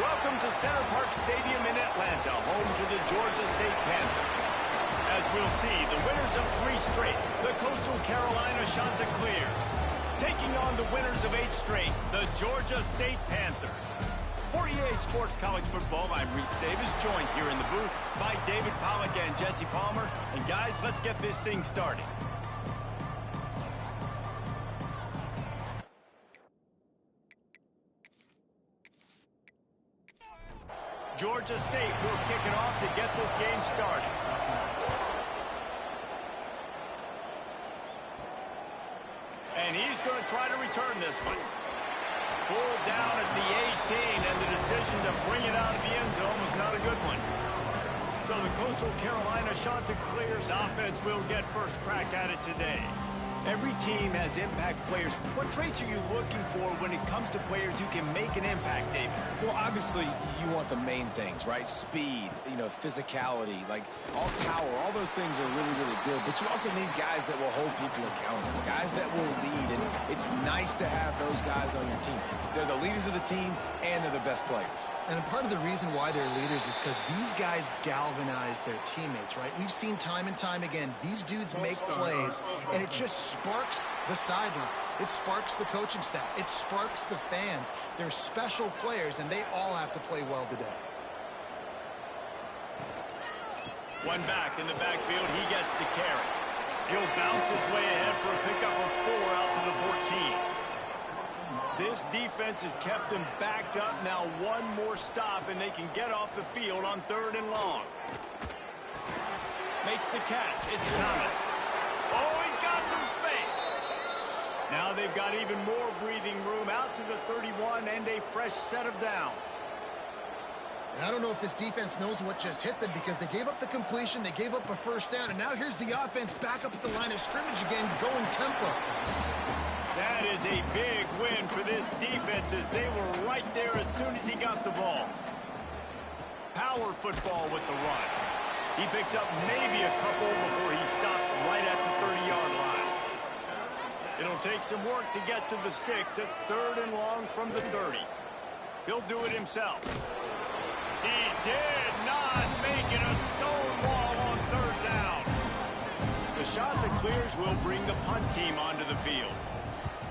Welcome to Center Parc Stadium in Atlanta, home to the Georgia State Panthers. As we'll see, the winners of 3 straight, the Coastal Carolina Chanticleers, taking on the winners of 8 straight, the Georgia State Panthers. For EA Sports College Football, I'm Reese Davis, joined here in the booth by David Pollack and Jesse Palmer. And guys, let's get this thing started. Georgia State will kick it off to get this game started. And he's going to try to return this one. Pulled down at the 18, and the decision to bring it out of the end zone was not a good one. So the Coastal Carolina Chanticleers offense will get first crack at it today. Every team has impact players. What traits are you looking for when it comes to players who can make an impact, David? Well, obviously, you want the main things, right? Speed, physicality, like all power, all those things are really, really good. But you also need guys that will hold people accountable, guys that will lead. And it's nice to have those guys on your team. They're the leaders of the team, and they're the best players. And part of the reason why they're leaders is because these guys galvanize their teammates, right? We've seen time and time again, these dudes make plays, and it just sparks the sideline. It sparks the coaching staff. It sparks the fans. They're special players, and they all have to play well today. One back in the backfield, he gets the carry. He'll bounce his way ahead for a pickup of 4 out to the 14. This defense has kept them backed up. Now one more stop, and they can get off the field on 3rd and long. Makes the catch. It's Thomas. Oh, he's got some space. Now they've got even more breathing room out to the 31 and a fresh set of downs. And I don't know if this defense knows what just hit them because they gave up the completion, they gave up a first down, and now here's the offense back up at the line of scrimmage again, going tempo. That is a big win for this defense as they were right there as soon as he got the ball. Power football with the run. He picks up maybe a couple before he stopped right at the 30-yard line. It'll take some work to get to the sticks. It's 3rd and long from the 30. He'll do it himself. He did not make it a stone wall on 3rd down. The Chanticleers will bring the punt team onto the field.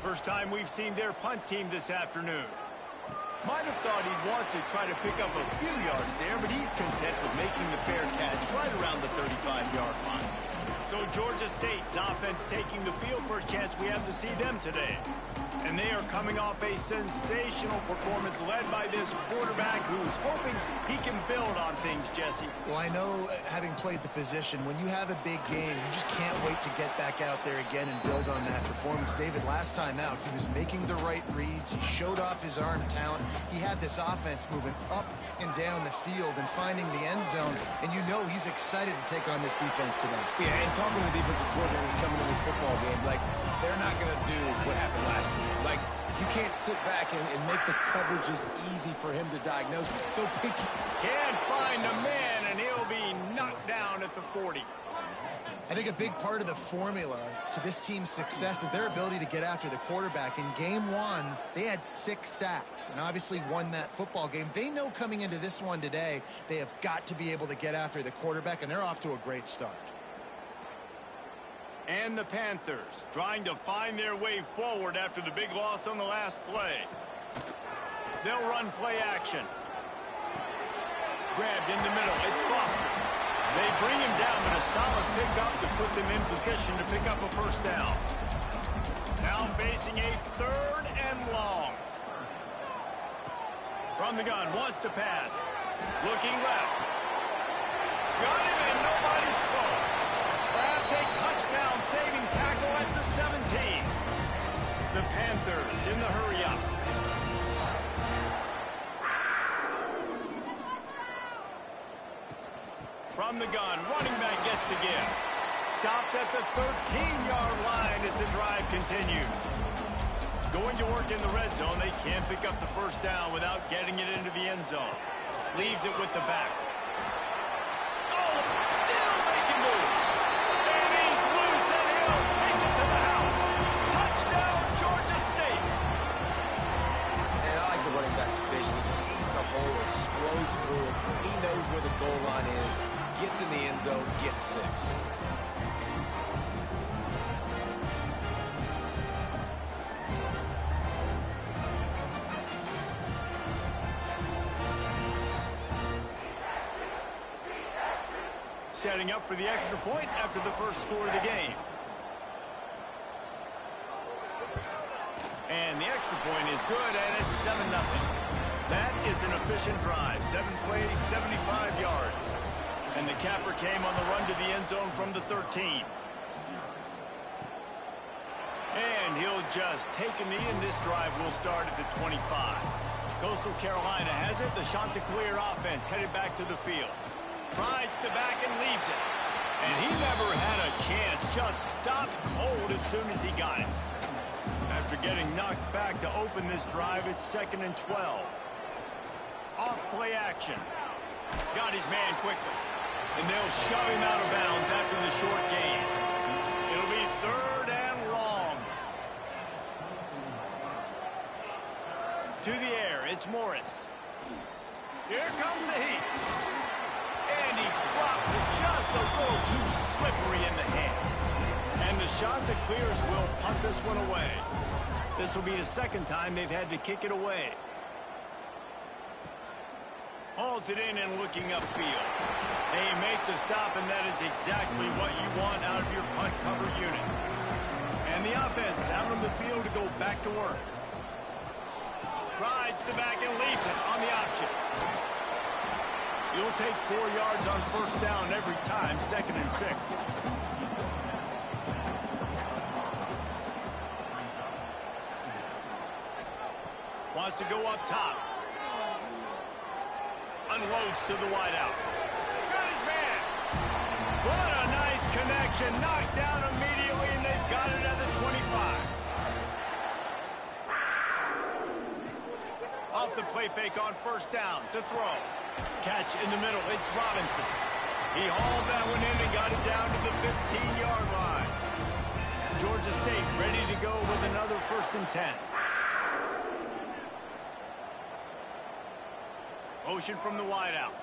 First time we've seen their punt team this afternoon. Might have thought he'd want to try to pick up a few yards there, but he's content with making the fair catch right around the 35-yard line. So Georgia State's offense taking the field. First chance we have to see them today. And they are coming off a sensational performance led by this quarterback who's hoping he can build on things, Jesse. Well, I know, having played the position, when you have a big game, you just can't wait to get back out there again and build on that performance. David, last time out, he was making the right reads. He showed off his arm talent. He had this offense moving up and down the field and finding the end zone. And you know he's excited to take on this defense today. Yeah, and talking to the defensive coordinators coming to this football game, like, they're not going to do what happened last week. Like, you can't sit back and make the coverages easy for him to diagnose. They'll pick you. Can't find a man, and he'll be knocked down at the 40. I think a big part of the formula to this team's success is their ability to get after the quarterback. In game 1, they had 6 sacks and obviously won that football game. They know coming into this one today, they have got to be able to get after the quarterback, and they're off to a great start. And the Panthers trying to find their way forward after the big loss on the last play. They'll run play action. Grabbed in the middle. It's Foster. They bring him down, but a solid pickup to put them in position to pick up a first down. Now facing a 3rd and long. From the gun, wants to pass. Looking left. Got him, and nobody's close. Perhaps a touchdown-saving tackle at the 17. The Panthers in the hurry-up. From the gun, running back gets the give. Stopped at the 13-yard line as the drive continues. Going to work in the red zone. They can't pick up the first down without getting it into the end zone. Leaves it with the back. Oh, still making moves. And he's loose, and he'll take it to the house. Touchdown, Georgia State. And I like the running back's vision. He sees the hole goal line is, gets in the end zone, gets 6. Setting up for the extra point after the first score of the game. And the extra point is good, and it's 7-0. That is an efficient drive. 7 plays, 75 yards. And the capper came on the run to the end zone from the 13. And he'll just take a knee, and this drive will start at the 25. Coastal Carolina has it. The Chanticleer offense headed back to the field. Rides the back and leaves it. And he never had a chance. Just stopped cold as soon as he got it. After getting knocked back to open this drive, it's 2nd and 12. Off play action. Got his man quickly. And they'll shove him out of bounds after the short gain. It'll be 3rd and long. To the air, it's Morris. Here comes the heat. And he drops it just a little too slippery in the hands. And the Chanticleers will punt this one away. This will be the 2nd time they've had to kick it away. Hauls it in and looking upfield. They make the stop, and that is exactly what you want out of your punt cover unit. And the offense out on the field to go back to work. Rides the back and leaves it on the option. You'll take 4 yards on 1st down every time, 2nd and 6. Wants to go up top. Unloads to the wideout. Got his man. What a nice connection. Knocked down immediately, and they've got it at the 25. Off the play fake on 1st down to throw. Catch in the middle. It's Robinson. He hauled that one in and got it down to the 15-yard line. Georgia State ready to go with another 1st and 10. Motion from the wideout.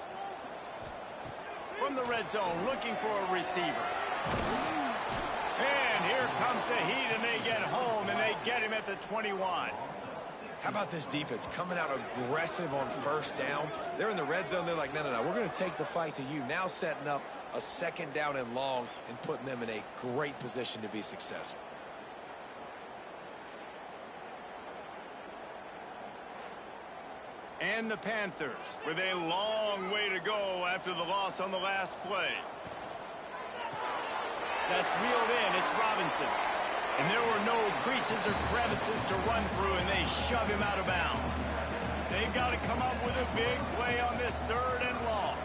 From the red zone, looking for a receiver. And here comes the heat, and they get home, and they get him at the 21. How about this defense coming out aggressive on 1st down? They're in the red zone. They're like, no, we're going to take the fight to you. Now setting up a 2nd down and long and putting them in a great position to be successful. And the Panthers with a long way to go after the loss on the last play. That's reeled in. It's Robinson. And there were no creases or crevices to run through, and they shove him out of bounds. They've got to come up with a big play on this 3rd and long.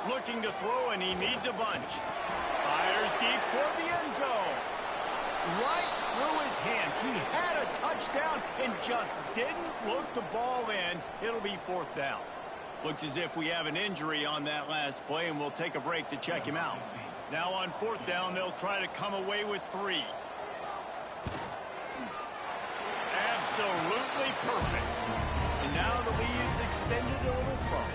Looking to throw, and he needs a bunch. Fires deep toward the end zone. Right through his hands. He had a touchdown and just didn't look the ball in. It'll be 4th down. Looks as if we have an injury on that last play, and we'll take a break to check him out. Now on 4th down, they'll try to come away with 3. Absolutely perfect. And now the lead is extended a little further.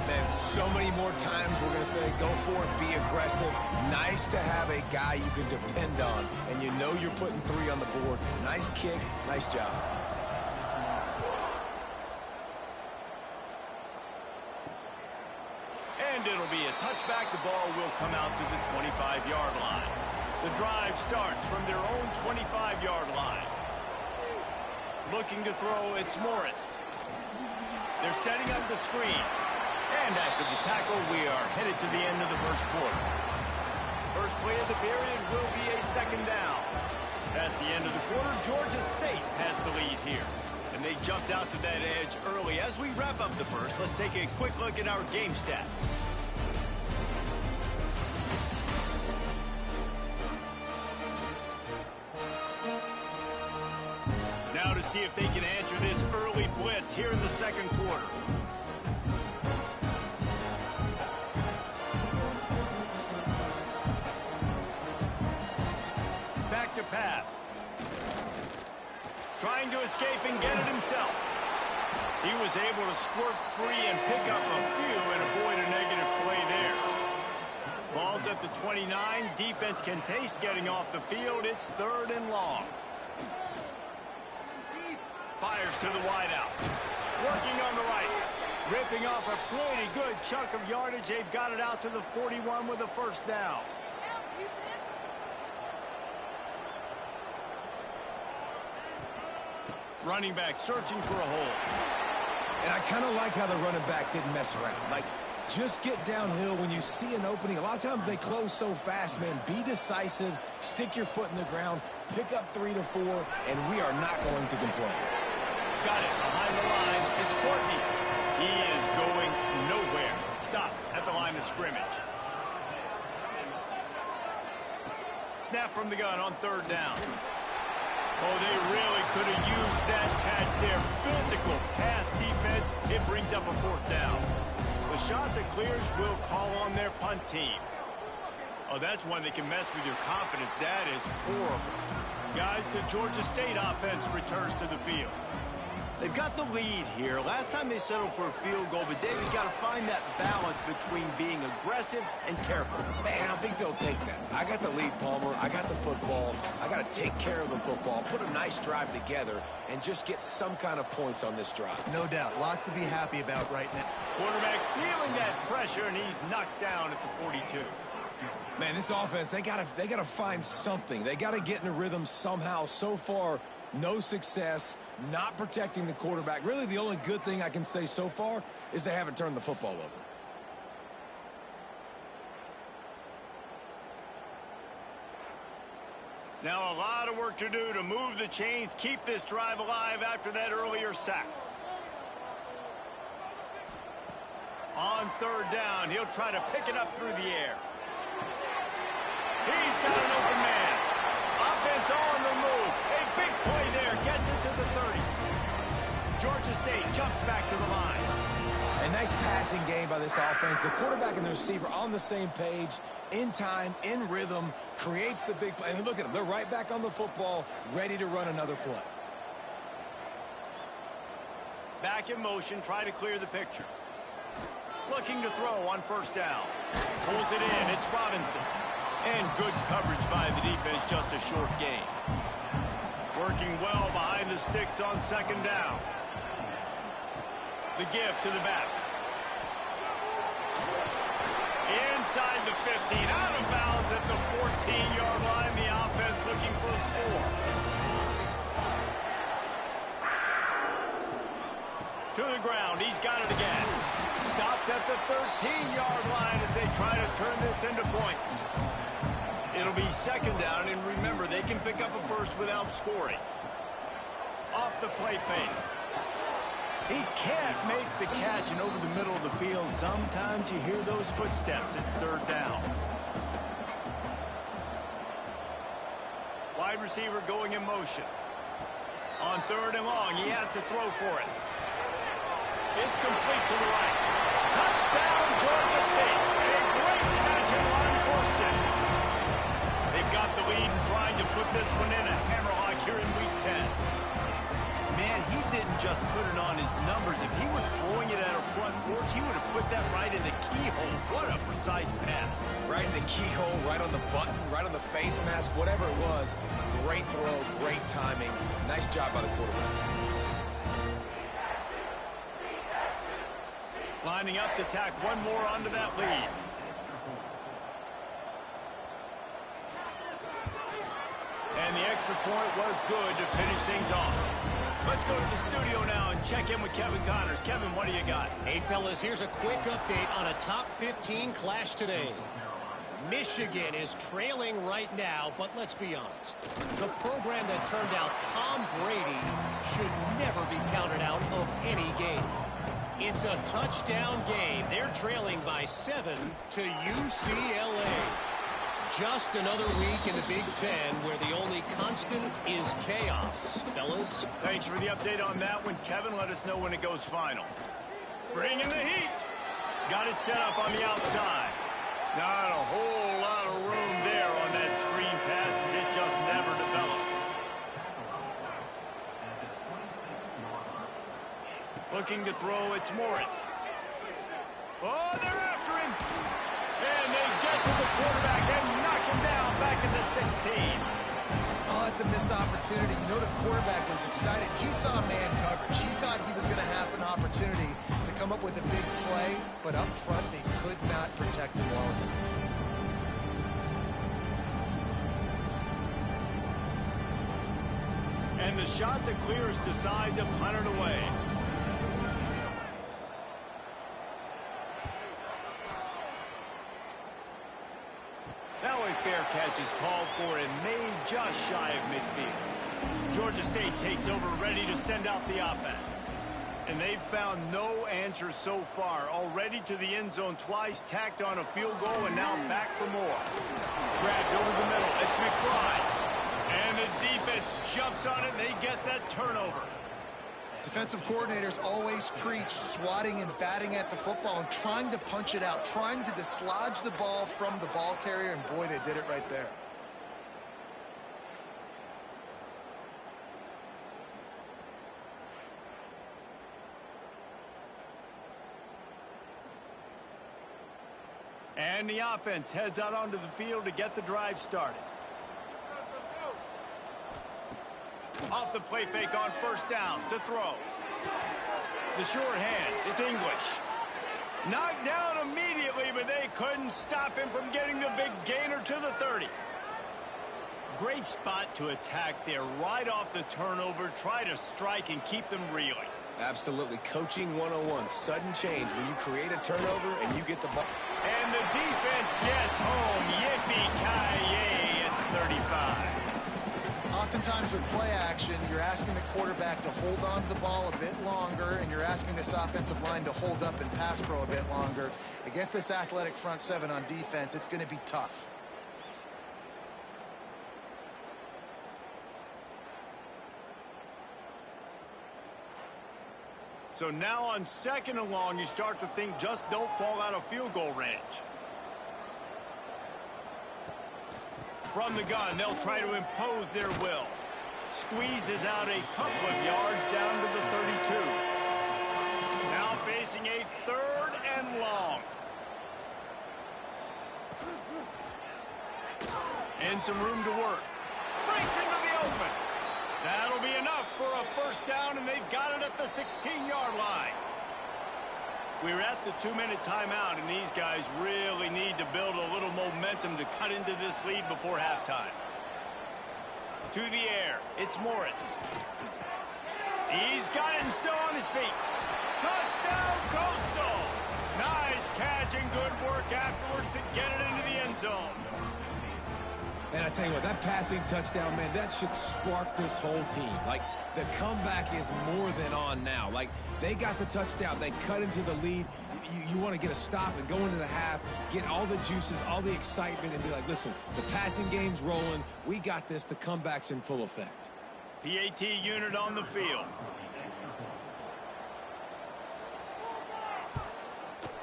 Man, so many more times we're going to say, go for it, be aggressive. Nice to have a guy you can depend on, and you know you're putting 3 on the board. Nice kick, nice job. And it'll be a touchback. The ball will come out to the 25-yard line. The drive starts from their own 25-yard line. Looking to throw, it's Morris. They're setting up the screen. And after the tackle, we are headed to the end of the 1st quarter. First play of the period will be a 2nd down. That's the end of the quarter. Georgia State has the lead here. And they jumped out to that edge early. As we wrap up the first, let's take a quick look at our game stats. Now to see if they can answer this early blitz here in the 2nd quarter. Back to pass. Trying to escape and get it himself. He was able to squirt free and pick up a few and avoid a negative play there. Ball's at the 29. Defense can taste getting off the field. It's 3rd and long. Fires to the wideout. Working on the right. Ripping off a pretty good chunk of yardage. They've got it out to the 41 with a first down. Running back searching for a hole. And I kind of like how the running back didn't mess around. Like, just get downhill when you see an opening. A lot of times they close so fast, man. Be decisive, stick your foot in the ground, pick up 3 to 4, and we are not going to complain. Got it behind the line. It's Courtney. He is going nowhere. Stop at the line of scrimmage. Snap from the gun on 3rd down. Oh, they really could have used that catch there. Physical pass defense. It brings up a 4th down. The shot that clears will call on their punt team. Oh, that's one that can mess with your confidence. That is horrible. Guys, the Georgia State offense returns to the field. They've got the lead here. Last time they settled for a field goal, but David got to find that balance between being aggressive and careful. Man, I think they'll take that. I got the lead, Palmer. I got the football. I got to take care of the football, put a nice drive together, and just get some kind of points on this drive. No doubt. Lots to be happy about right now. Quarterback feeling that pressure, and he's knocked down at the 42. Man, this offense, they gotta find something. They got to get in a rhythm somehow. So far, no success, not protecting the quarterback. Really, the only good thing I can say so far is they haven't turned the football over. Now a lot of work to do to move the chains, keep this drive alive after that earlier sack. On 3rd down, he'll try to pick it up through the air. He's got an open man. Offense on the move. A big play there. Gets it to the 30. Georgia State jumps back to the line. A nice passing game by this offense. The quarterback and the receiver on the same page, in time, in rhythm, creates the big play. And look at them. They're right back on the football, ready to run another play. Back in motion, try to clear the picture. Looking to throw on 1st down. Pulls it in. It's Robinson. And good coverage by the defense, just a short gain. Working well behind the sticks on 2nd down. The give to the back. Inside the 15, out of bounds at the 14-yard line. The offense looking for a score. To the ground, he's got it again. Stopped at the 13-yard line as they try to turn this into points. It'll be 2nd down, and remember, they can pick up a first without scoring. Off the play fake. He can't make the catch, and over the middle of the field, sometimes you hear those footsteps. It's 3rd down. Wide receiver going in motion. On 3rd and long, he has to throw for it. It's complete to the right. Touchdown, Georgia State. A great catch and run for 6. They've got the lead and trying to put this one in a hammerlock here in Week 10. Man, he didn't just put it on his numbers. If he were throwing it at a front porch, he would have put that right in the keyhole. What a precise pass. Right in the keyhole, right on the button, right on the face mask, whatever it was. Great throw, great timing. Nice job by the quarterback. Lining up to tack one more onto that lead. And the extra point was good to finish things off. Let's go to the studio now and check in with Kevin Connors. Kevin, what do you got? Hey, fellas, here's a quick update on a top 15 clash today. Michigan is trailing right now, but let's be honest. The program that turned out Tom Brady should never be counted out of any game. It's a touchdown game. They're trailing by 7 to UCLA. Just another week in the Big Ten where the only constant is chaos. Fellas? Thanks for the update on that one, Kevin. Let us know when it goes final. Bringing the heat. Got it set up on the outside. Not a whole lot of room there on that screen pass as it just never developed. Looking to throw, it's Morris. Oh, they're after him. And they get to the quarterback and knock him down back at the 16. Oh, it's a missed opportunity. You know the quarterback was excited. He saw man coverage. He thought he was going to have an opportunity to come up with a big play, but up front they could not protect him well enough. And the shot to clear is decided to punt it away. Now a fair catch is called for and made just shy of midfield. Georgia State takes over, ready to send out the offense. And they've found no answer so far. Already to the end zone twice, tacked on a field goal, and now back for more. Grabbed over the middle. It's McBride. And the defense jumps on it, and they get that turnover. Defensive coordinators always preach swatting and batting at the football and trying to punch it out, trying to dislodge the ball from the ball carrier, and boy, they did it right there. And the offense heads out onto the field to get the drive started. Off the play fake on first down to throw. The short hands, it's English. Knocked down immediately, but they couldn't stop him from getting the big gainer to the 30. Great spot to attack there right off the turnover. Try to strike and keep them reeling. Absolutely. Coaching 101. Sudden change when you create a turnover and you get the ball. And the defense gets home. Yippee-ki-yay at the 35. Oftentimes with play action, you're asking the quarterback to hold on to the ball a bit longer, and you're asking this offensive line to hold up and pass pro a bit longer. Against this athletic front seven on defense, it's going to be tough. So now on second and long, you start to think just don't fall out of field goal range. From the gun, they'll try to impose their will. Squeezes out a couple of yards down to the 32. Now facing a third and long. And some room to work. Breaks into the open. That'll be enough for a first down, and they've got it at the 16-yard line. We're at the 2-minute timeout, and these guys really need to build a little momentum to cut into this lead before halftime. To the air, it's Morris. He's got it and still on his feet. Touchdown, Coastal! Nice catch and good work afterwards to get it into the end zone. And I tell you what, that passing touchdown, man, that should spark this whole team. Like, the comeback is more than on now. Like, they got the touchdown. They cut into the lead. You want to get a stop and go into the half, get all the juices, all the excitement, and be like, listen, the passing game's rolling. We got this. The comeback's in full effect. PAT unit on the field.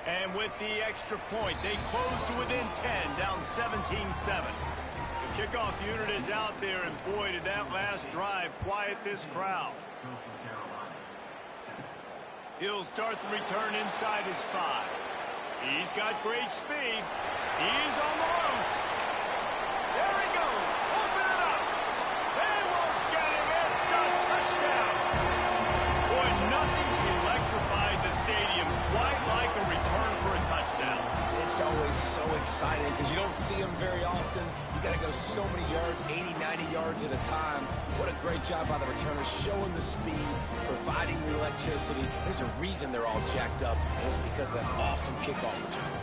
And with the extra point, they close to within 10, down 17-7. The kickoff unit is out there, and boy, did that last drive quiet this crowd. He'll start the return inside his 5. He's got great speed. He's on the loose. There he goes. Open it up. They won't get him. It's a touchdown. Boy, nothing electrifies a stadium quite like a return for a touchdown. It's always so exciting because you don't see them very often. You got to go so many yards, 80, 90 yards at a time. What a great job by the returners, showing the speed, providing the electricity. There's a reason they're all jacked up, and it's because of that awesome kickoff return.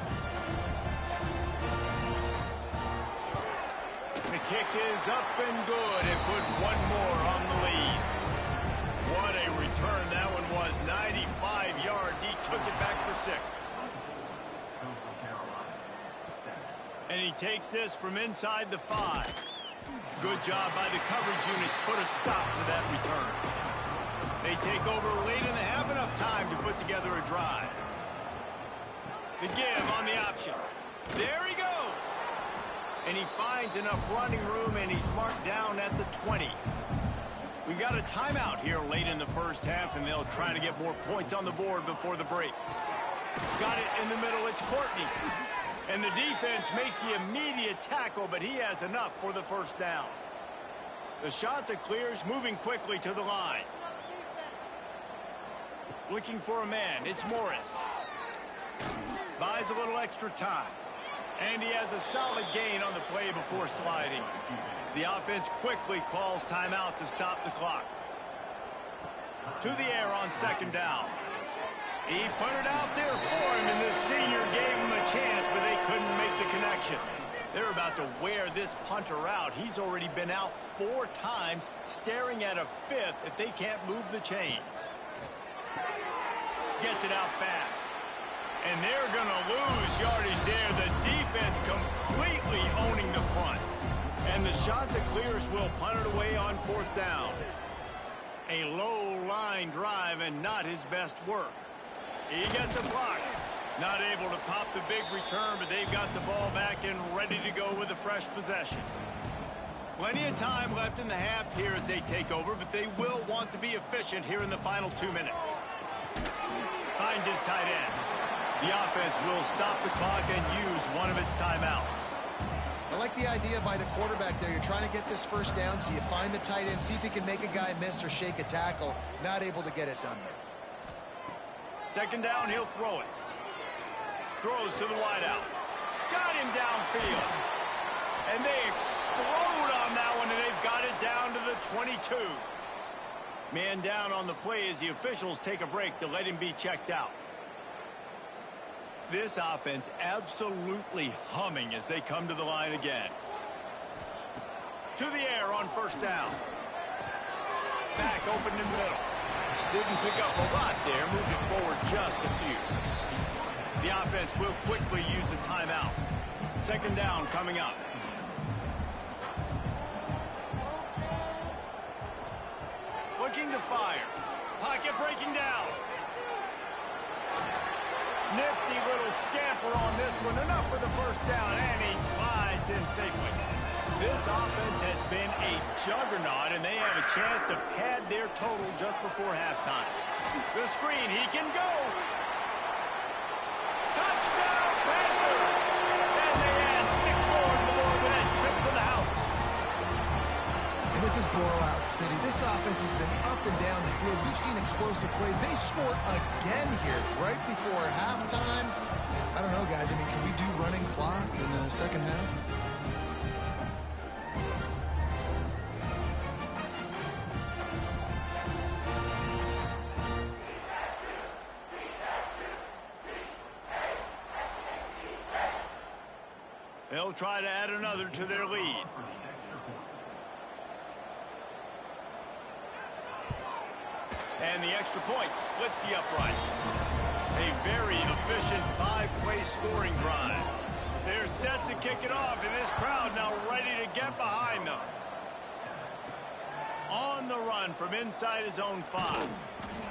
The kick is up and good, and put one more on the lead. What a return that one was. 95 yards. He took it back for 6. And he takes this from inside the 5. Good job by the coverage unit to put a stop to that return. They take over late in the half, enough time to put together a drive. The give on the option. There he goes. And he finds enough running room, and he's marked down at the 20. We've got a timeout here late in the first half, and they'll try to get more points on the board before the break. Got it in the middle. It's Courtney. And the defense makes the immediate tackle, but he has enough for the first down. The shot that clears, moving quickly to the line. Looking for a man. It's Morris. Buys a little extra time. And he has a solid gain on the play before sliding. The offense quickly calls timeout to stop the clock. To the air on second down. He put it out there for him, and this senior gave him a chance, but they couldn't make the connection. They're about to wear this punter out. He's already been out 4 times, staring at a 5th if they can't move the chains. Gets it out fast. And they're going to lose yardage there. The defense completely owning the front. And the shot that clears will punt it away on 4th down. A low line drive and not his best work. He gets a block. Not able to pop the big return, but they've got the ball back and ready to go with a fresh possession. Plenty of time left in the half here as they take over, but they will want to be efficient here in the final 2 minutes. Finds his tight end. The offense will stop the clock and use one of its timeouts. I like the idea by the quarterback there. You're trying to get this first down, so you find the tight end, see if he can make a guy miss or shake a tackle. Not able to get it done there. Second down, he'll throw it. Throws to the wideout. Got him downfield. And they explode on that one, and they've got it down to the 22. Man down on the play as the officials take a break to let him be checked out. This offense absolutely humming as they come to the line again. To the air on first down. Back open in the middle. Didn't pick up a lot there. Moved it forward just a few. The offense will quickly use a timeout. Second down coming up. Looking to fire. Pocket breaking down. Nifty little scamper on this one. Enough for the first down, and he slides in safely. This offense has been a juggernaut, and they have a chance to pad their total just before halftime. The screen, he can go. Touchdown, Panthers! And they add 6 more to the board with that trip to the house. And this is blowout city. This offense has been up and down the field. We've seen explosive plays. They score again here right before halftime. I don't know, guys. I mean, can we do running clock in the second half? They'll try to add another to their lead. And the extra point splits the uprights. A very efficient 5-play scoring drive. They're set to kick it off, and this crowd now ready to get behind them. On the run from inside his own 5.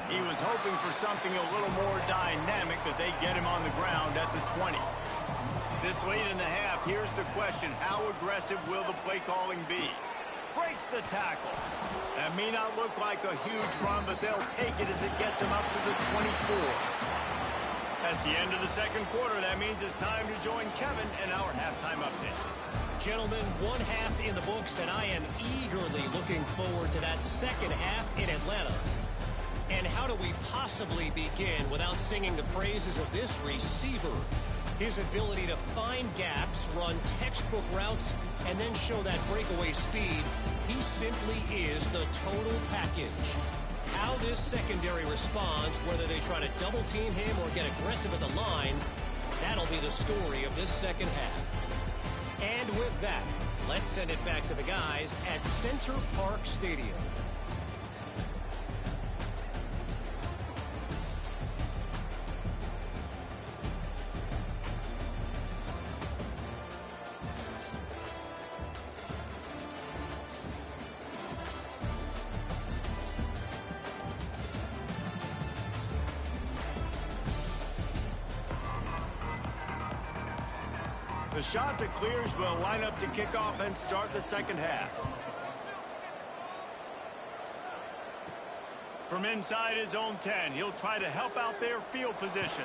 He was hoping for something a little more dynamic, but they get him on the ground at the 20. This late in the half, here's the question. How aggressive will the play calling be? Breaks the tackle. That may not look like a huge run, but they'll take it as it gets them up to the 24. That's the end of the second quarter. That means it's time to join Kevin in our halftime update. Gentlemen, 1 half in the books, and I am eagerly looking forward to that second half in Atlanta. And how do we possibly begin without singing the praises of this receiver? His ability to find gaps, run textbook routes, and then show that breakaway speed. He simply is the total package. How this secondary responds, whether they try to double team him or get aggressive at the line, that'll be the story of this second half. And with that, let's send it back to the guys at Center Park Stadium. The shot that clears will line up to kick off and start the second half. From inside his own 10, he'll try to help out their field position.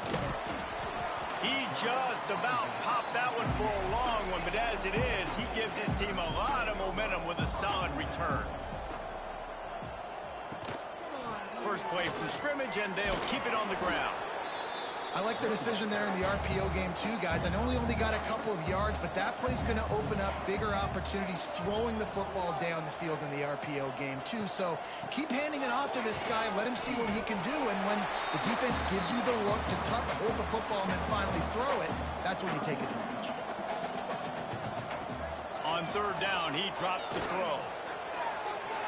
He just about popped that one for a long one, but as it is, he gives his team a lot of momentum with a solid return. First play from scrimmage, and they'll keep it on the ground. I like the decision there in the RPO game too, guys. I know he only got a couple of yards, but that play's going to open up bigger opportunities throwing the football down the field in the RPO game too. So keep handing it off to this guy. Let him see what he can do. And when the defense gives you the look to hold the football and then finally throw it, that's when you take advantage. On third down, he drops the throw.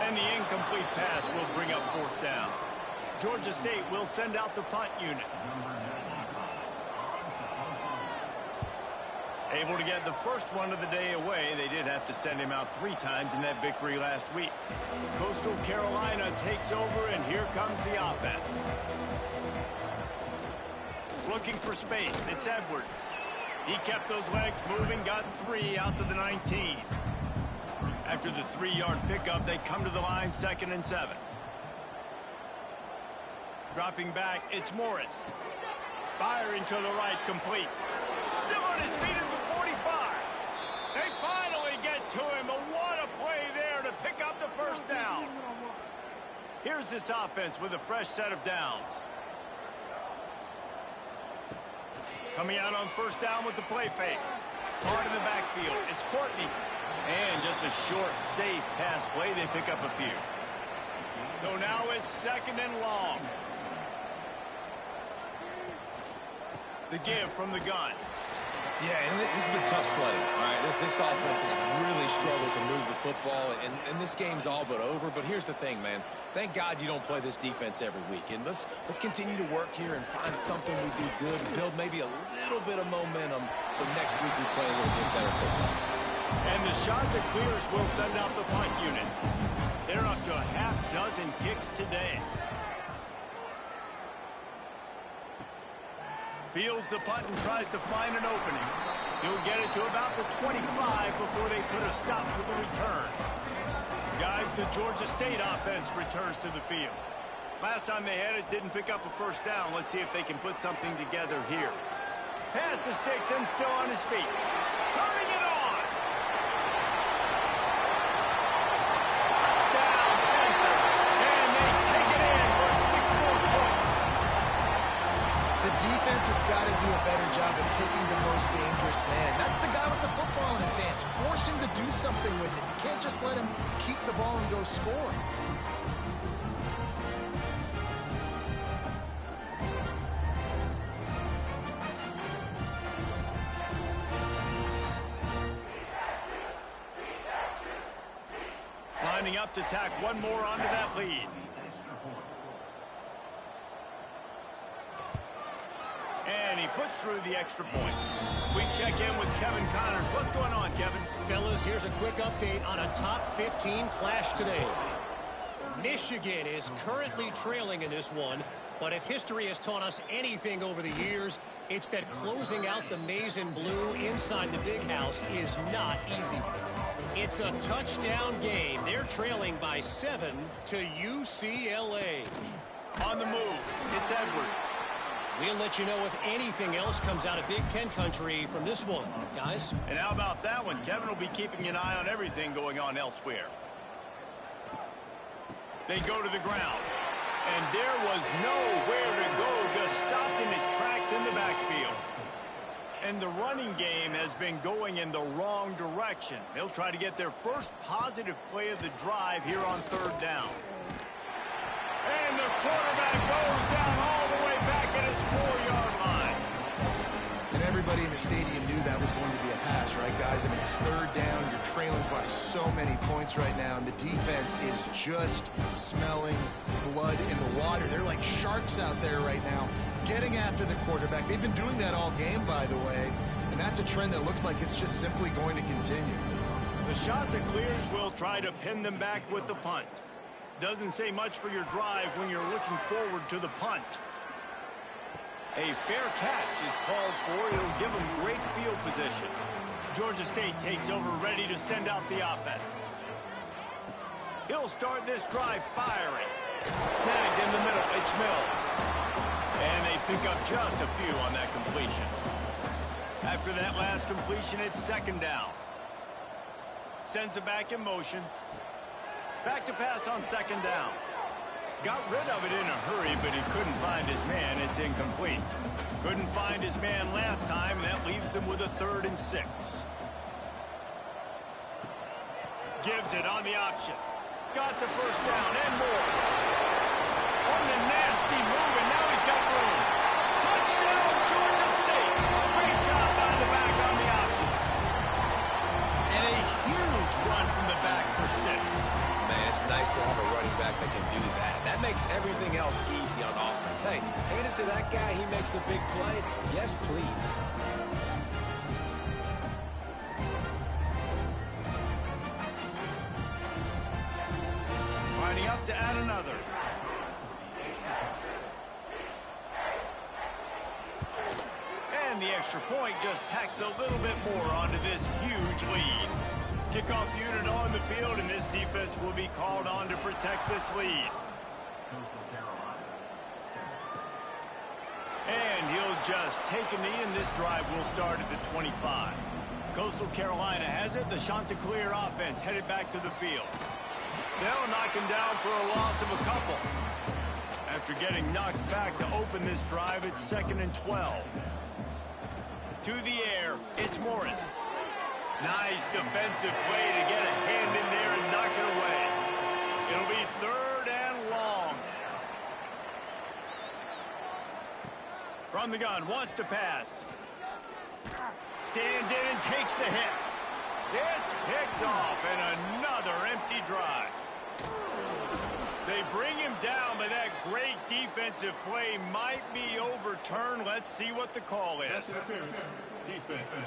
And the incomplete pass will bring up fourth down. Georgia State will send out the punt unit. Able to get the first one of the day away. They did have to send him out 3 times in that victory last week. Coastal Carolina takes over, and here comes the offense. Looking for space. It's Edwards. He kept those legs moving, got 3 out to the 19. After the 3-yard pickup, they come to the line 2nd and 7. Dropping back, it's Morris. Firing to the right, complete. Still on his feet at the 45. They finally get to him, but what a play there to pick up the first down. Here's this offense with a fresh set of downs. Coming out on first down with the play fake. Hard in the backfield. It's Courtney. And just a short, safe pass play. They pick up a few. So now it's 2nd and long. The give from the gun. Yeah, and this has been tough sledding, all right? This offense has really struggled to move the football, and this game's all but over. But here's the thing, man. Thank God you don't play this defense every week. And let's continue to work here and find something we do good, build maybe a little bit of momentum so next week we play a little bit better football. And the shot that clears will send out the punt unit. They're up to a half-dozen kicks today. Fields the punt and tries to find an opening. He'll get it to about the 25 before they put a stop to the return. Guys, the Georgia State offense returns to the field. Last time they had it, didn't pick up a first down. Let's see if they can put something together here. Pass the sticks and still on his feet. Turning it on. Touchdown, Panthers. And they take it in for 6 more points. The defense has got to do a better job of taking the most dangerous man. That's the guy with the football in his hands. Force him to do something with it. You can't just let him keep the ball and go score. Lining up to tack one more onto that lead. And he puts through the extra point. We check in with Kevin Connors. What's going on, Kevin? Fellas, here's a quick update on a top 15 clash today. Michigan is currently trailing in this one, but if history has taught us anything over the years, it's that closing out the maize and blue inside the big house is not easy. It's a touchdown game. They're trailing by 7 to UCLA. On the move, it's Edwards. We'll let you know if anything else comes out of Big Ten country from this one, guys. And how about that one? Kevin will be keeping an eye on everything going on elsewhere. They go to the ground. And there was nowhere to go, just stopped in his tracks in the backfield. And the running game has been going in the wrong direction. They'll try to get their first positive play of the drive here on third down. And the quarterback goes down all the way back at his 4-yard line. And everybody in the stadium knew that was going to be a pass, right, guys? I mean, it's third down. You're trailing by so many points right now, and the defense is just smelling blood in the water. They're like sharks out there right now, getting after the quarterback. They've been doing that all game, by the way, and that's a trend that looks like it's just simply going to continue. The shot that clears will try to pin them back with the punt. Doesn't say much for your drive when you're looking forward to the punt. A fair catch is called for. It'll give them great field position. Georgia State takes over, ready to send out the offense. He'll start this drive firing. Snagged in the middle. It's Mills. And they pick up just a few on that completion. After that last completion, it's second down. Sends it back in motion. Back to pass on second down. Got rid of it in a hurry, but he couldn't find his man. It's incomplete. Couldn't find his man last time, and that leaves him with a 3rd and 6. Gives it on the option. Got the first down and more. On the nasty move, and now he's got room. Touchdown, Georgia State. Great job by the back on the option. And a huge run from the back for 6. Man, it's nice to have a running back that can do that. That makes everything else easy on offense. Hey, hand it to that guy. He makes a big play. Yes, please. Lining up to add another. And the extra point just tacks a little bit more onto this huge lead. Kickoff unit on the field, and this defense will be called on to protect this lead. And he'll just take a knee, and this drive will start at the 25. Coastal Carolina has it. The Chanticleer offense headed back to the field. They'll knock him down for a loss of a couple. After getting knocked back to open this drive, it's 2nd and 12. To the air, it's Morris. Nice defensive play to get a hand in there and knock it away. It'll be 3rd and long. From the gun, wants to pass. Stands in and takes the hit. It's picked off, and another empty drive. They bring him down, but that great defensive play might be overturned. Let's see what the call is. Pass interference. Defense.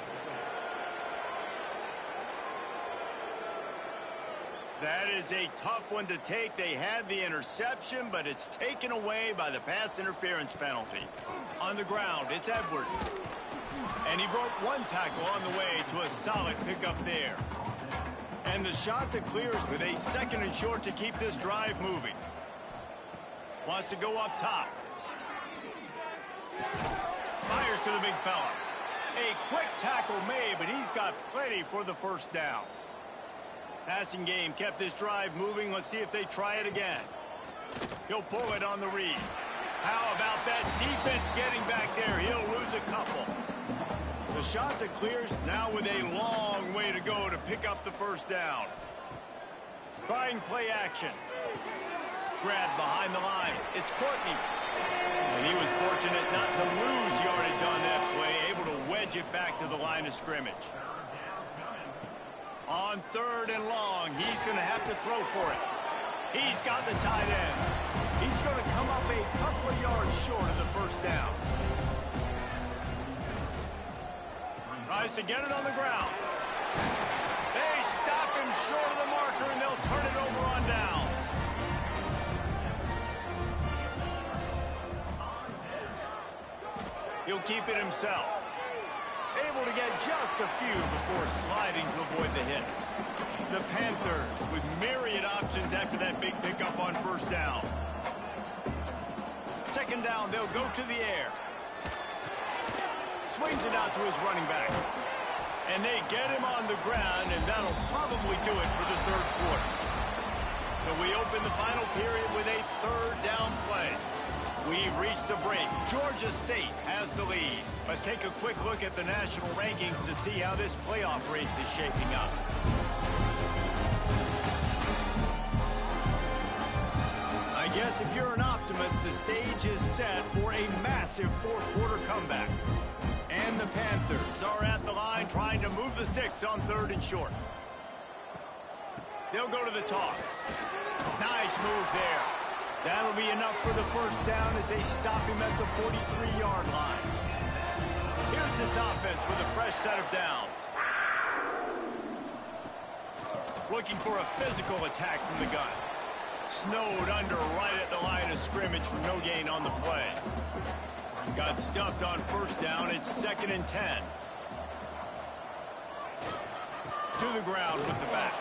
That is a tough one to take. They had the interception, but it's taken away by the pass interference penalty. On the ground, it's Edwards. And he broke one tackle on the way to a solid pickup there. And the shot to clears with a 2nd and short to keep this drive moving. Wants to go up top. Fires to the big fella. A quick tackle made, but he's got plenty for the first down. Passing game kept this drive moving. Let's see if they try it again. He'll pull it on the read. How about that defense getting back there? He'll lose a couple. The shot that clears now with a long way to go to pick up the first down. Trying play action. Grab behind the line. It's Courtney. And he was fortunate not to lose yardage on that play, able to wedge it back to the line of scrimmage. On 3rd and long, he's going to have to throw for it. He's got the tight end. He's going to come up a couple of yards short of the first down. Tries to get it on the ground. They stop him short of the marker, and they'll turn it over on downs. He'll keep it himself. Able to get just a few before sliding to avoid the hits. The Panthers with myriad options after that big pickup on first down. Second down, they'll go to the air. Swings it out to his running back. And they get him on the ground, and that'll probably do it for the 3rd quarter. So we open the final period with a 3rd down play. We've reached the break. Georgia State has the lead. Let's take a quick look at the national rankings to see how this playoff race is shaping up. I guess if you're an optimist, the stage is set for a massive 4th quarter comeback. And the Panthers are at the line trying to move the sticks on 3rd and short. They'll go to the toss. Nice move there. That'll be enough for the first down as they stop him at the 43-yard line. Here's this offense with a fresh set of downs. Looking for a physical attack from the gun. Snowed under right at the line of scrimmage for no gain on the play. Got stuffed on first down. It's 2nd and 10. To the ground with the back.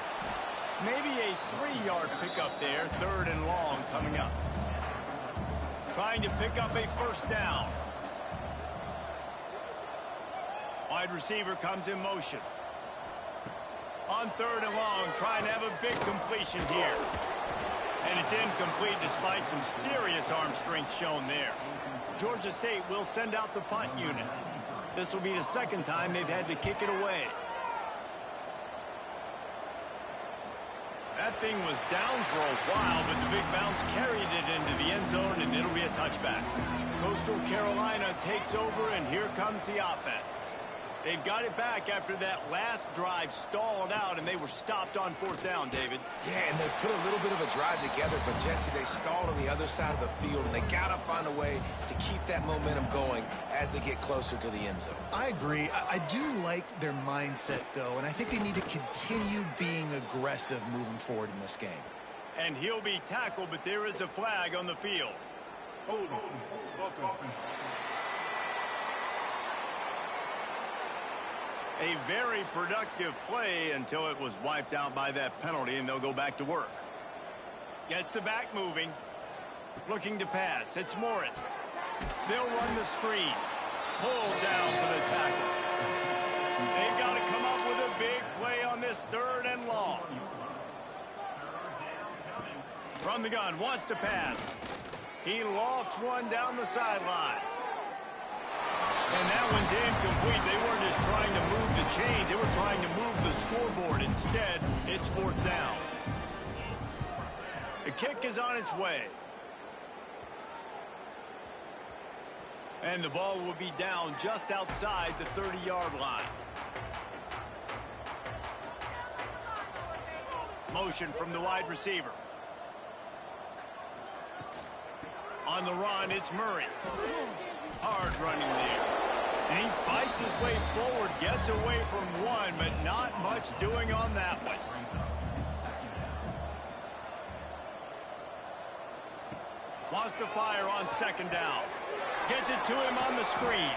Maybe a 3-yard pickup there. 3rd and long coming up. trying to pick up a first down. Wide receiver comes in motion. On 3rd and long, trying to have a big completion here. And it's incomplete despite some serious arm strength shown there. Georgia State will send out the punt unit. This will be the second time they've had to kick it away. That thing was down for a while, but the big bounce carried it into the end zone, and it'll be a touchback. Coastal Carolina takes over, and here comes the offense. They've got it back after that last drive stalled out, and they were stopped on 4th down, David. Yeah, and they put a little bit of a drive together, but, Jesse, they stalled on the other side of the field, and they got to find a way to keep that momentum going as they get closer to the end zone. I agree. I do like their mindset, though, and I think they need to continue being aggressive moving forward in this game. And he'll be tackled, but there is a flag on the field. Hold on. A very productive play until it was wiped out by that penalty, and they'll go back to work. Gets the back moving. Looking to pass. It's Morris. They'll run the screen. Pulled down for the tackle. They've got to come up with a big play on this 3rd and long. From the gun, wants to pass. He lofts one down the sideline. And that one's incomplete. They weren't just trying to move the chains. They were trying to move the scoreboard. Instead, it's 4th down. The kick is on its way. And the ball will be down just outside the 30-yard line. Motion from the wide receiver. On the run, it's Murray. Hard running there. And he fights his way forward, gets away from one, but not much doing on that one. Wants to fire on 2nd down. Gets it to him on the screen.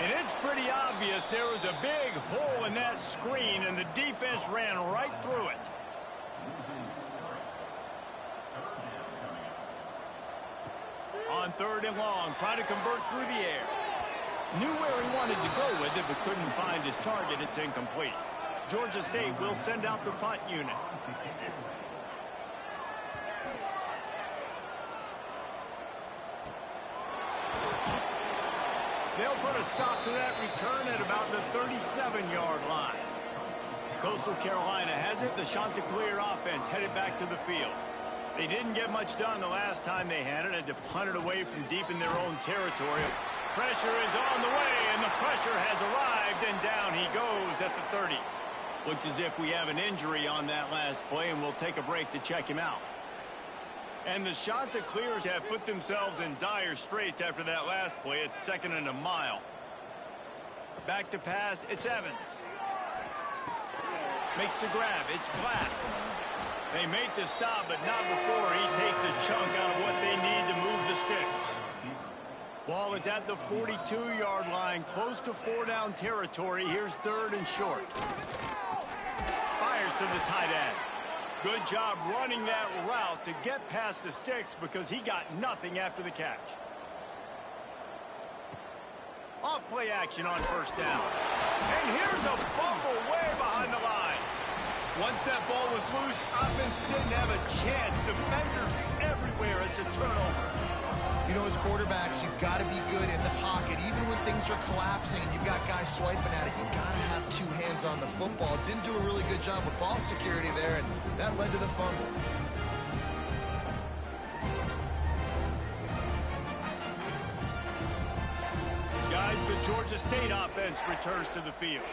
And it's pretty obvious there was a big hole in that screen, and the defense ran right through it. On 3rd and long, trying to convert through the air. Knew where he wanted to go with it, but couldn't find his target. It's incomplete. Georgia State will send out the punt unit. They'll put a stop to that return at about the 37-yard line. Coastal Carolina has it. The Chanticleer offense headed back to the field. They didn't get much done the last time they had it. Had to punt it away from deep in their own territory. Pressure is on the way, and the pressure has arrived, and down he goes at the 30. Looks as if we have an injury on that last play, and we'll take a break to check him out. And the Chanticleers have put themselves in dire straits after that last play. It's 2nd and a mile. Back to pass, it's Evans. Makes the grab, it's Glass. They make the stop, but not before he takes a chunk out of what they need to move the sticks. Ball is at the 42-yard line, close to 4-down territory. Here's 3rd and short. Fires to the tight end. Good job running that route to get past the sticks because he got nothing after the catch. Off play action on 1st down. And here's a fumble way behind the line. Once that ball was loose, offense didn't have a chance. Defenders everywhere. It's a turnover. You know, as quarterbacks, you've got to be good in the pocket. Even when things are collapsing and you've got guys swiping at it, you've got to have 2 hands on the football. Didn't do a really good job with ball security there, and that led to the fumble. Guys, the Georgia State offense returns to the field.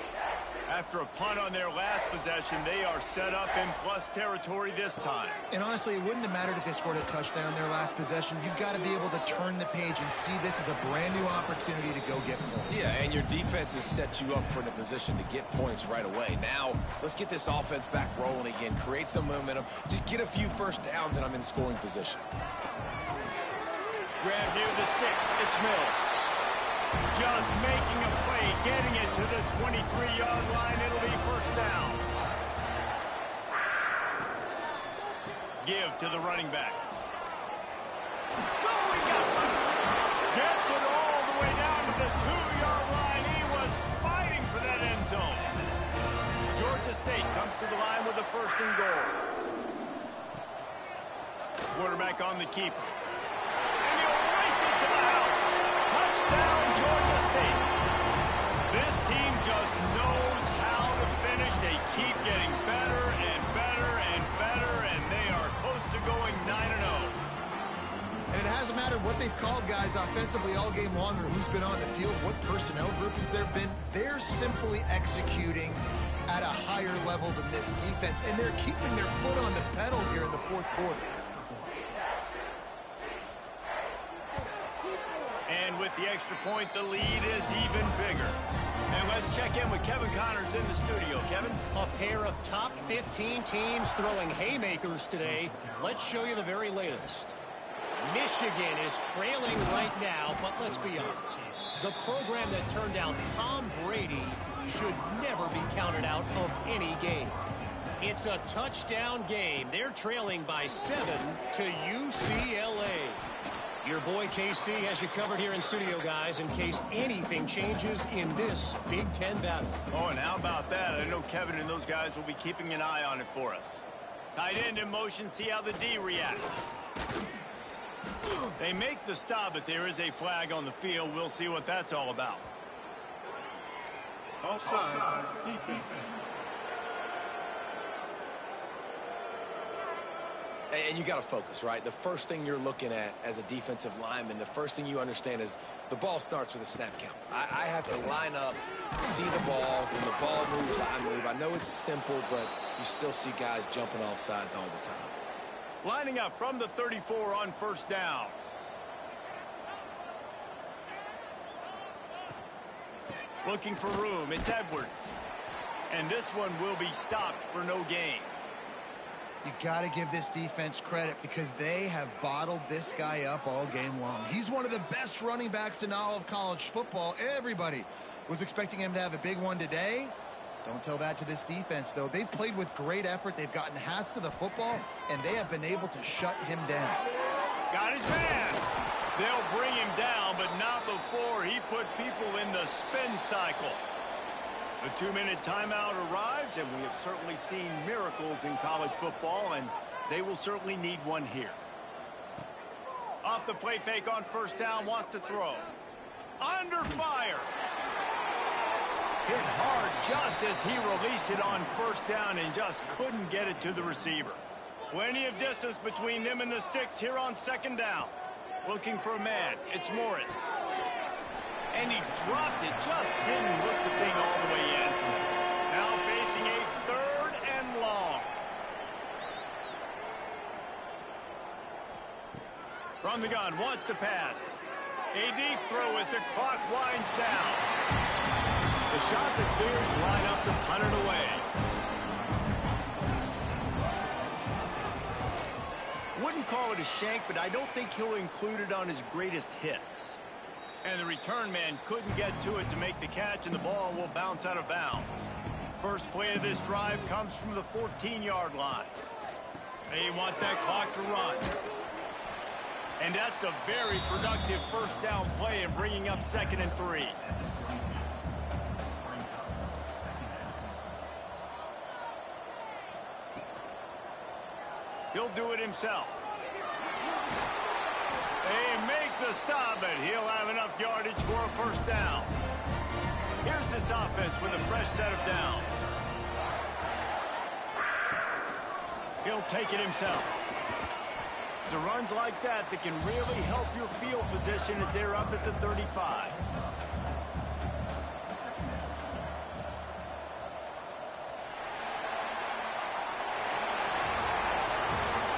After a punt on their last possession, they are set up in plus territory this time. And honestly, it wouldn't have mattered if they scored a touchdown their last possession. You've got to be able to turn the page and see this as a brand new opportunity to go get points. Yeah, and your defense has set you up for the position to get points right away. Now, let's get this offense back rolling again, create some momentum, just get a few first downs, and I'm in scoring position. Grab near the sticks. It's Mills. Just making a play, getting it to the 23-yard line. It'll be 1st down. Give to the running back. Oh, he Gets it all the way down to the 2-yard line. He was fighting for that end zone. Georgia State comes to the line with a 1st and goal. Quarterback on the keeper. And he'll race it to the house. Touchdown, Georgia State. This team just knows how to finish. They keep getting better and better and better, and they are close to going 9-0. And it hasn't mattered what they've called guys offensively all game long or who's been on the field, what personnel groupings there have been. They're simply executing at a higher level than this defense, and they're keeping their foot on the pedal here in the 4th quarter. And with the extra point, the lead is even bigger. And let's check in with Kevin Connors in the studio. Kevin? A pair of top 15 teams throwing haymakers today. Let's show you the very latest. Michigan is trailing right now, but let's be honest. The program that turned out Tom Brady should never be counted out of any game. It's a touchdown game. They're trailing by 7 to UCLA. Your boy KC has you covered here in studio, guys, in case anything changes in this Big Ten battle. Oh, and how about that? I know Kevin and those guys will be keeping an eye on it for us. Tight end in motion, see how the D reacts. They make the stop, but there is a flag on the field. We'll see what that's all about. Offside, defense. And you got to focus, right? The first thing you're looking at as a defensive lineman, the first thing you understand is the ball starts with a snap count. I have to line up, see the ball. When the ball moves, I move. I know it's simple, but you still see guys jumping off sides all the time. Lining up from the 34 on 1st down. Looking for room. It's Edwards. And this one will be stopped for no gain. You got to give this defense credit because they have bottled this guy up all game long. He's one of the best running backs in all of college football. Everybody was expecting him to have a big one today. Don't tell that to this defense, though. They've played with great effort. They've gotten hats to the football, and they have been able to shut him down. Got his man. They'll bring him down, but not before he put people in the spin cycle. The 2-minute timeout arrives, and we have certainly seen miracles in college football, and they will certainly need one here. Off the play fake on 1st down, wants to throw. Under fire. Hit hard just as he released it on 1st down and just couldn't get it to the receiver. Plenty of distance between them and the sticks here on 2nd down. Looking for a man. It's Morris. And he dropped it. Just didn't look the thing all the way in. Now facing a 3rd and long. From the gun, wants to pass. A deep throw as the clock winds down. The shot that clears line up to punt it away. Wouldn't call it a shank, but I don't think he'll include it on his greatest hits. And the return man couldn't get to it to make the catch, and the ball will bounce out of bounds. First play of this drive comes from the 14-yard line. They want that clock to run. And that's a very productive 1st down play and bringing up 2nd and 3. He'll do it himself. They make the stop, but he'll have enough yardage for a 1st down. Here's this offense with a fresh set of downs. He'll take it himself. It's runs like that that can really help your field position as they're up at the 35.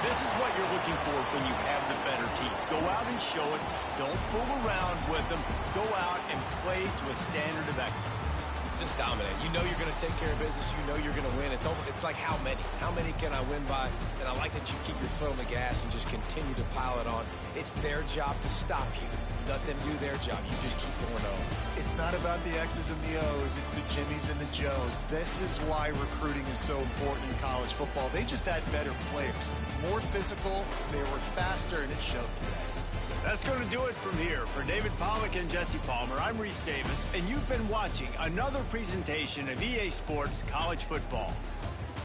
This is what you're looking for when you have the better team. Go out and show it. Don't fool around with them. Go out and play to a standard of excellence. Just dominate. You know you're going to take care of business. You know you're going to win. It's like how many? How many can I win by? And I like that you keep your foot on the gas and just continue to pile it on. It's their job to stop you. Let them do their job. You just keep going on. It's not about the X's and the O's. It's the Jimmies and the Joes. This is why recruiting is so important in college football. They just had better players. More physical. They were faster, and it showed today. That's going to do it from here. For David Pollack and Jesse Palmer, I'm Reese Davis, and you've been watching another presentation of EA Sports College Football.